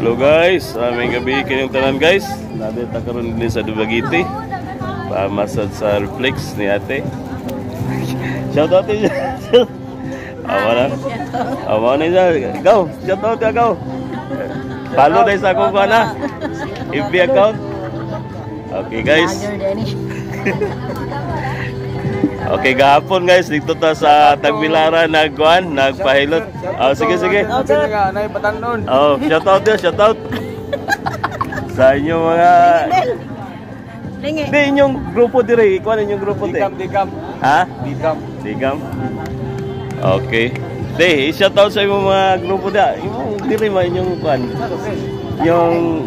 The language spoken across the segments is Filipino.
Hello guys, may gabi kayong tanan guys. Nandito karon din sa Dumaguete. Pamasad sa reflex ni ate. Shout out niya. Awa na. Awa na niya. Go, shout out ka go. Follow tayo sa akong na. FB account. Okay guys. Okay, gahapon guys, dito ta sa Tagbilaran nagpahilot. Sige. Shout out dia, shout out. Sa inyo mga Di inyong grupo dire, ikuan inyong grupo te. Digam. Ha? Digam. Okay. Di, shout out sa imong mga grupo da. Imong dire ma inyong kuan. Yung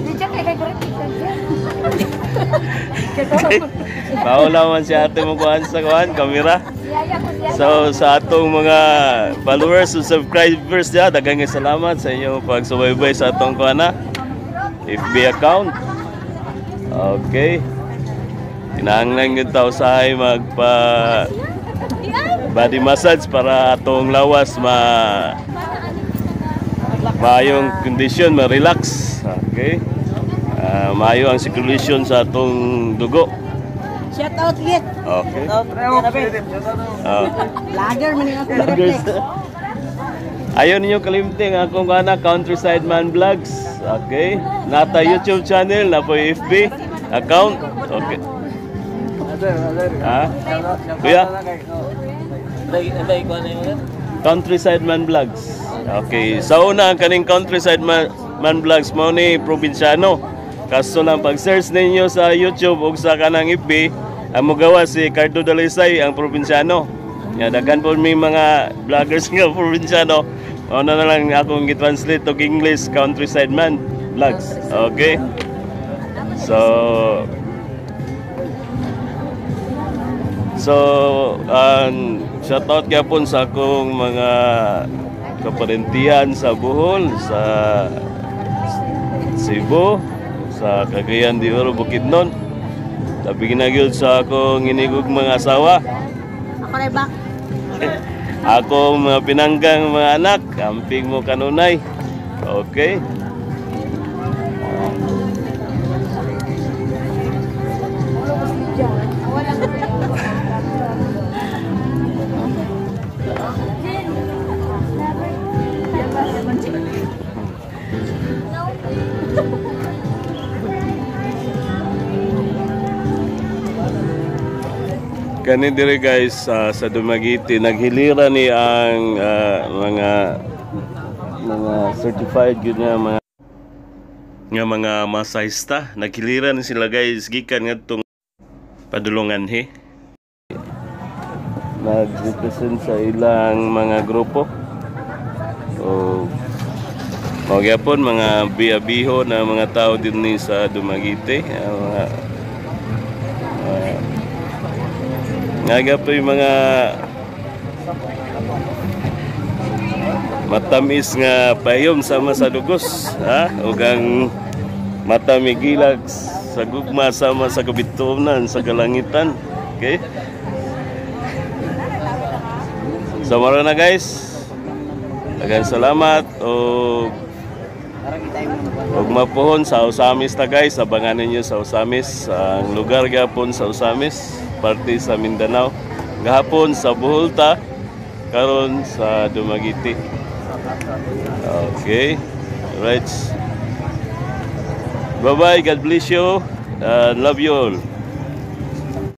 Paula man si ate mo kuhan sa kuhan, kamera. So sa atong mga followers and subscribers dyan, daghang salamat sa inyong pagsubaybay sa atong kuhan na FB account. Okay. Kinahanglan yun tao sa ay magpa body massage para atong lawas maayong condition, ma-relax. Okay. Maayo ang circulation sa atong dugo. Shout out ulit. Okay. Lager man yung akong Lagers. reflex. Ayaw ninyo kalimting akong kana Countryside Man Vlogs. Okay. Nata YouTube channel, na po FB account. Okay. Ha? Kuya? Countryside Man Vlogs. Okay. Sa una ang kaning Countryside Man Vlogs mo ni probinsyano. Kaso lang pag-search ninyo sa YouTube o sa kanang FB, ang magawa si Cardo Dalisay, ang probinsyano. Daghan po may mga vloggers nga probinsyano. Una na lang akong i-translate to English, Countryside Man Vlogs. Okay? So shoutout kaya po sa akong mga kaparentiyan sa Bohol, sa Cebu, sa Cagayan de Oro, Bukidnon. Tabi ginagyod sa akong inigog mga asawa. Ako na back. Ako mga pinanggang mga anak, kamping mo kanunay. Okay. Kani dire guys sa Dumaguete naghilira ni ang mga certified yun nga mga masahista. Naghilira ni sila guys gikan ngadtong padulungan nag-represent sa ilang mga grupo. So magyapon mga biyabiho na mga tao din ni sa Dumaguete, ngaga pa yung mga matamis nga payom sama sa dugos, ug ang matamigilag sa gugma sama sa kabitunan sa kalangitan. Okay, so mara na guys, daghang salamat og mapuhon sa Usamis ta guys. Abangan ninyo sa Usamis, ang lugar gapon sa Usamis, parte sa Mindanao. Gahapon sa Bohol ta, karon sa Dumaguete. Okay, right. Bye bye, God bless you and love you all.